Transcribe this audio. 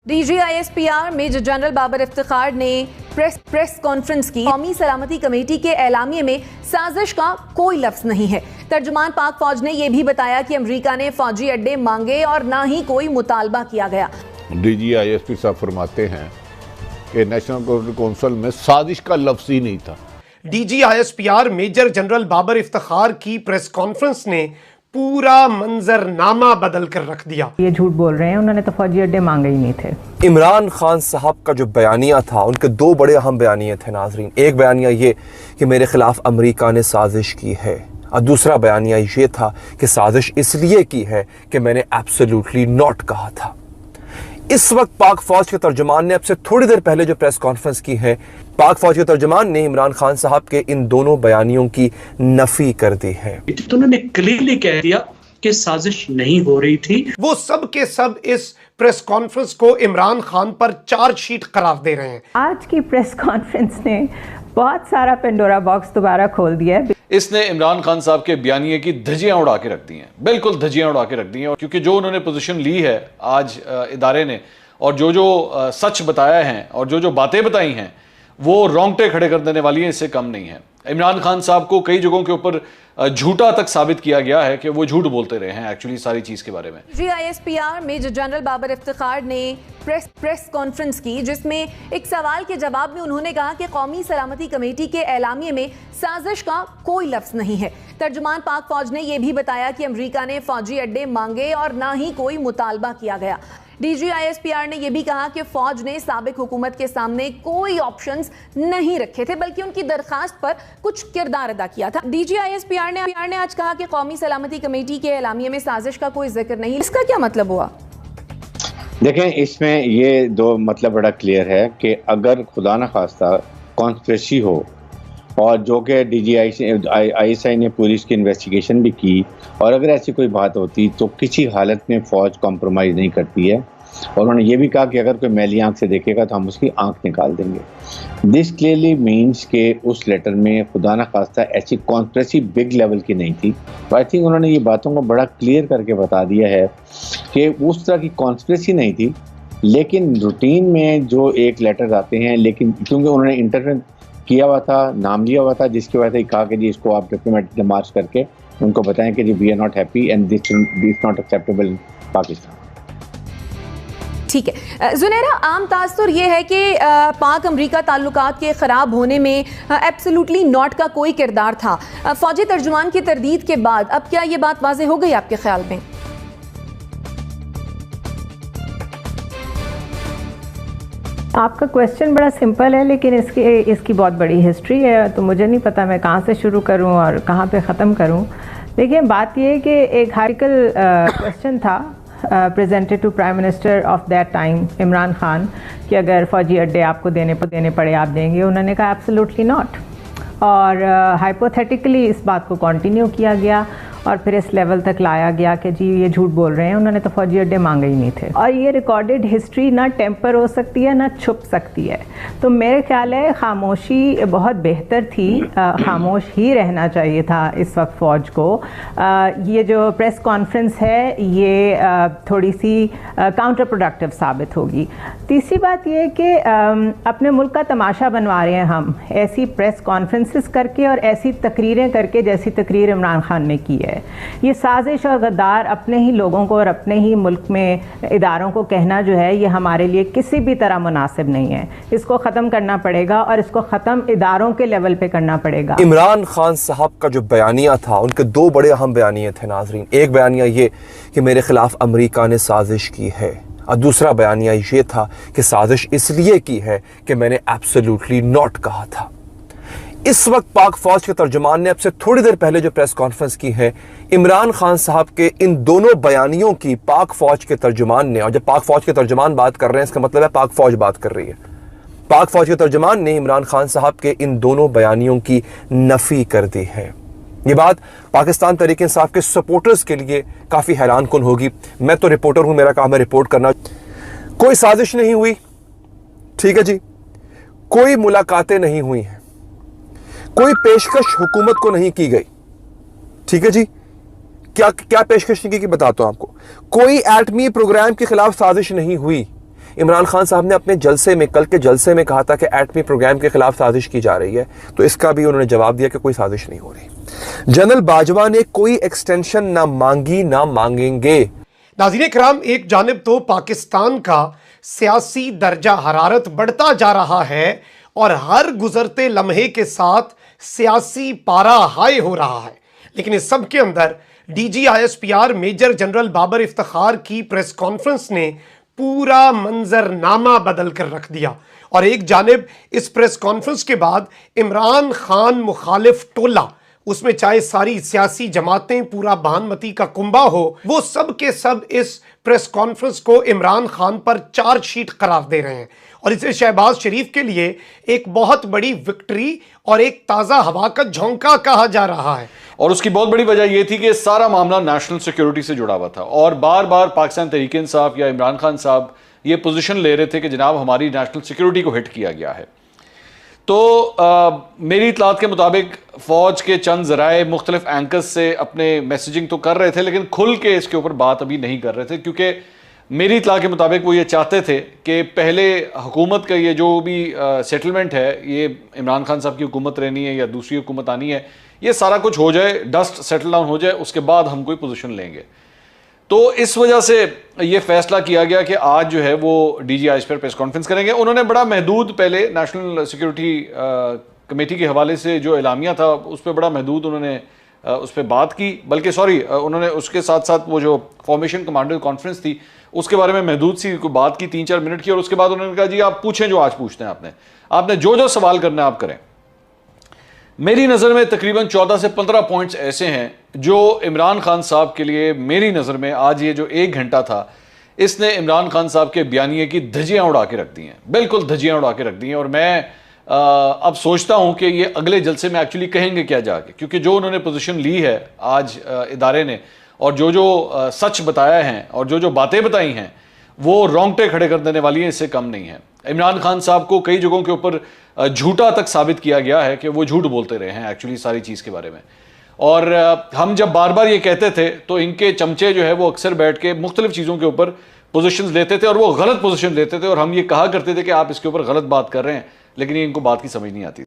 DGISPR major general Babar Iftikhar ने press conference की। कौमी सलामती कमेटी के एलामिये में साजिश का कोई लफ्ज नहीं है। तर्जुमान पाक फौज ने यह भी बताया कि अमरीका ने फौजी अड्डे मांगे और ना ही कोई मुतालबा किया गया। DGISP साहब फरमाते हैं कि नेशनल सिक्योरिटी काउंसिल में साजिश का लफ्ज ही नहीं था। DGISPR major general Babar Iftikhar की प्रेस कॉन्फ्रेंस ने पूरा मंजरनामा बदल कर रख दिया। ये झूठ बोल रहे हैं, उन्होंने तो फौजी अड्डे मांगे ही नहीं थे। इमरान खान साहब का जो बयानिया था, उनके दो बड़े अहम बयानिए थे नाजरीन। एक बयानिया ये कि मेरे खिलाफ अमेरिका ने साजिश की है, और दूसरा बयानिया ये था कि साजिश इसलिए की है कि मैंने एब्सोल्युटली नॉट कहा था। इस वक्त पाक फौज के तर्जुमान ने अब से थोड़ी देर पहले जो प्रेस कॉन्फ्रेंस की है, पाक फौज के तर्जुमान ने इमरान खान साहब के इन दोनों बयानियों की नफी कर दी है। तो उन्होंने क्लियरली कह दिया कि साजिश नहीं हो रही थी। वो सब के सब इस प्रेस कॉन्फ्रेंस को इमरान खान पर चार्जशीट करार दे रहे हैं। आज की प्रेस कॉन्फ्रेंस ने बहुत सारा पेंडोरा बॉक्स दोबारा खोल दिया है। इसने इमरान खान साहब के बयानिए की धज्जियां उड़ा के रख दी हैं, बिल्कुल धज्जियां उड़ा के रख दी हैं। क्योंकि जो उन्होंने पोजीशन ली है आज इदारे ने, और जो सच बताया है और जो बातें बताई हैं, वो रोंगटे खड़े कर देने वाली हैं, इससे कम नहीं है। इमरान खान साहब को कई जगहों के ऊपर झूठा तक साबित किया गया है कि वो झूठ बोलते रहे हैं एक्चुअली सारी चीज के बारे में। DGISPR major general Babar Iftikhar ने प्रेस कॉन्फ्रेंस की, जिसमें एक सवाल के जवाब में उन्होंने कहा कि कौमी सलामती कमेटी के एलामिये में साजिश का कोई लफ्ज नहीं है। तर्जुमान पाक फौज ने यह भी बताया कि अमरीका ने फौजी अड्डे मांगे और ना ही कोई मुतालबा किया गया। DGISPR ने यह भी कहा कि फौज ने साबिक हुकूमत के सामने कोई ऑप्शंस नहीं रखे थे, बल्कि उनकी दरखास्त पर कुछ किरदार अदा किया था। DGISPR ने आज कहा कि कौमी सलामती कमेटी के एलामिये में साजिश का कोई जिक्र नहीं। इसका क्या मतलब हुआ? देखें, इसमें ये दो मतलब बड़ा क्लियर है कि अगर खुदा न खास्ता कॉन्स्पिरेसी हो, और जो कि DGISI ने पुलिस की इन्वेस्टिगेशन भी की, और अगर ऐसी कोई बात होती तो किसी हालत में फ़ौज कॉम्प्रोमाइज़ नहीं करती है। और उन्होंने ये भी कहा कि अगर कोई मैली आंख से देखेगा तो हम उसकी आंख निकाल देंगे। दिस क्लियरली मीन्स के उस लेटर में खुदा न खास्ता ऐसी कॉन्स्पिरेसी बिग लेवल की नहीं थी। तो आई थिंक उन्होंने ये बातों को बड़ा क्लियर करके बता दिया है कि उस तरह की कॉन्स्पिरेसी नहीं थी। लेकिन रूटीन में जो एक लेटर आते हैं, लेकिन क्योंकि उन्होंने इंटरवेंट किया हुआ था, नाम लिया हुआ था, जिसकी वजह से कहा कि जी इसको आप डिप्लोमेटिक डिमार्च करके उनको बताएं कि जी we are not happy and this not acceptable in Pakistan. ठीक है जुनैरा, आम तासुर ये है कि पाक अमरीका ताल्लुकात के ख़राब होने में एब्सोल्युटली नॉट का कोई किरदार था। फौजी तर्जुमान की तरदीद के बाद अब क्या ये बात वाज़ेह हो गई आपके ख्याल में? आपका क्वेश्चन बड़ा सिंपल है, लेकिन इसकी बहुत बड़ी हिस्ट्री है, तो मुझे नहीं पता मैं कहाँ से शुरू करूँ और कहाँ पे ख़त्म करूँ। देखिए, बात यह है कि एक हाइपोथेटिकल क्वेश्चन था presented to prime minister of that time Imran Khan कि अगर फ़ौजी अड्डे आपको देने पड़े आप देंगे। उन्होंने कहा एब्सोल्युटली नॉट, और हाइपोथेटिकली इस बात को कंटिन्यू किया गया और फिर इस लेवल तक लाया गया कि जी ये झूठ बोल रहे हैं, उन्होंने तो फौजी अड्डे मांगे ही नहीं थे। और ये रिकॉर्डेड हिस्ट्री ना टेम्पर हो सकती है ना छुप सकती है। तो मेरे ख्याल है खामोशी बहुत बेहतर थी, खामोश ही रहना चाहिए था इस वक्त फ़ौज को। ये जो प्रेस कॉन्फ्रेंस है ये थोड़ी सी काउंटर प्रोडक्टिव साबित होगी। तीसरी बात ये है कि अपने मुल्क का तमाशा बनवा रहे हैं हम ऐसी प्रेस कॉन्फ्रेंसेस करके और ऐसी तकरीरें करके जैसी तकरीर इमरान खान ने की है। ये साजिश और गद्दार अपने ही लोगों को और अपने ही मुल्क में इदारों को कहना जो है, ये हमारे लिए किसी भी तरह मुनासिब नहीं है। इसको ख़त्म करना पड़ेगा और इसको ख़त्म इदारों के लेवल पे करना पड़ेगा। इमरान खान साहब का जो बयानिया था, उनके दो बड़े अहम बयानिए थे नाजरीन। एक बयानिया ये कि मेरे खिलाफ अमेरिका ने साजिश की है, और दूसरा बयानिया ये था कि साजिश इसलिए की है कि मैंने एब्सोल्युटली नॉट कहा था। इस वक्त पाक फौज के तर्जुमान ने अब से थोड़ी देर पहले जो प्रेस कॉन्फ्रेंस की है, इमरान खान साहब के इन दोनों बयानियों की पाक फौज के तर्जुमान ने, और जब पाक फौज के तर्जुमान बात कर रहे हैं इसका मतलब है पाक फौज बात कर रही है, पाक फौज के तर्जुमान ने इमरान खान साहब के इन दोनों बयानियों की नफी कर दी है। ये बात पाकिस्तान तहरीक इंसाफ के सपोर्टर्स के लिए काफ़ी हैरान कुन होगी। मैं तो रिपोर्टर हूँ, मेरा काम है रिपोर्ट करना। कोई साजिश नहीं हुई, ठीक है जी, कोई मुलाकातें नहीं हुई हैं, कोई पेशकश हुकूमत को नहीं की गई, ठीक है जी। क्या क्या पेशकश नहीं की बताता हूं आपको। कोई एटमी प्रोग्राम के खिलाफ साजिश नहीं हुई, इमरान खान साहब ने अपने जलसे में, कल के जलसे में कहा था कि एटमी प्रोग्राम के खिलाफ साजिश की जा रही है, तो इसका भी उन्होंने जवाब दिया कि कोई साजिश नहीं हो रही। जनरल बाजवा ने कोई एक्सटेंशन ना मांगी ना मांगेंगे। नाज़रीन किराम, एक जानिब तो पाकिस्तान का सियासी दर्जा हरारत बढ़ता जा रहा है और हर गुजरते लम्हे के साथ सियासी पारा हाई हो रहा है, लेकिन इस सब के अंदर DGISPR major general Babar Iftikhar की प्रेस कॉन्फ्रेंस ने पूरा मंजरनामा बदल कर रख दिया। और एक जानिब इस प्रेस कॉन्फ्रेंस के बाद इमरान खान मुखालिफ टोला, उसमें चाहे सारी सियासी जमातें, पूरा भानमती का कुंबा हो, वो सब के सब इस प्रेस कॉन्फ्रेंस को इमरान खान पर चार्जशीट करार दे रहे हैं और इसे शहबाज शरीफ के लिए एक बहुत बड़ी विक्ट्री और एक ताज़ा हवा का झोंका कहा जा रहा है। और उसकी बहुत बड़ी वजह यह थी कि सारा मामला नेशनल सिक्योरिटी से जुड़ा हुआ था और बार बार पाकिस्तान तहरीक इंसाफ या इमरान खान साहब ये पोजीशन ले रहे थे कि जनाब हमारी नेशनल सिक्योरिटी को हिट किया गया है। तो मेरी इतलात के मुताबिक फ़ौज के चंद ज़राए मुख्तलिफ एंकर्स से अपने मैसेजिंग तो कर रहे थे, लेकिन खुल के इसके ऊपर बात अभी नहीं कर रहे थे, क्योंकि मेरी इतला के मुताबिक वो ये चाहते थे कि पहले हुकूमत का ये जो भी सेटलमेंट है, ये इमरान खान साहब की हुकूमत रहनी है या दूसरी हुकूमत आनी है, ये सारा कुछ हो जाए, डस्ट सेटल डाउन हो जाए, उसके बाद हम कोई पोजीशन लेंगे। तो इस वजह से ये फैसला किया गया कि आज जो है वो DGIS पर प्रेस कॉन्फ्रेंस करेंगे। उन्होंने बड़ा महदूद पहले नेशनल सिक्योरिटी कमेटी के हवाले से जो एलामिया था उस पर बड़ा महदूद उन्होंने उस पर बात की, बल्कि उन्होंने उसके साथ साथ वो जो फॉर्मेशन कमांडर कॉन्फ्रेंस थी उसके बारे में महदूद सी को बात की, 3-4 मिनट की, और उसके बाद उन्होंने कहा जी आप पूछें जो आज पूछते हैं, आपने जो सवाल करना है आप करें। मेरी नज़र में तकरीबन 14 से 15 पॉइंट्स ऐसे हैं जो इमरान खान साहब के लिए, मेरी नज़र में आज ये जो 1 घंटा था, इसने इमरान खान साहब के बयानिए की धज्जियाँ उड़ा के रख दी हैं, बिल्कुल धज्जियाँ उड़ा के रख दी हैं। और मैं अब सोचता हूँ कि ये अगले जलसे में एक्चुअली कहेंगे क्या जाके, क्योंकि जो उन्होंने पोजीशन ली है आज इदारे ने और जो सच बताया है और जो बातें बताई हैं वो रोंगटे खड़े कर देने वाली हैं, इससे कम नहीं है। इमरान खान साहब को कई जगहों के ऊपर झूठा तक साबित किया गया है कि वो झूठ बोलते रहे हैं एक्चुअली सारी चीज़ के बारे में। और हम जब बार बार ये कहते थे तो इनके चमचे जो है वो अक्सर बैठ के मुख्तलिफ चीज़ों के ऊपर पोजीशंस लेते थे और वो गलत पोजीशन लेते थे और हम ये कहा करते थे कि आप इसके ऊपर गलत बात कर रहे हैं, लेकिन ये इनको बात की समझ नहीं आती।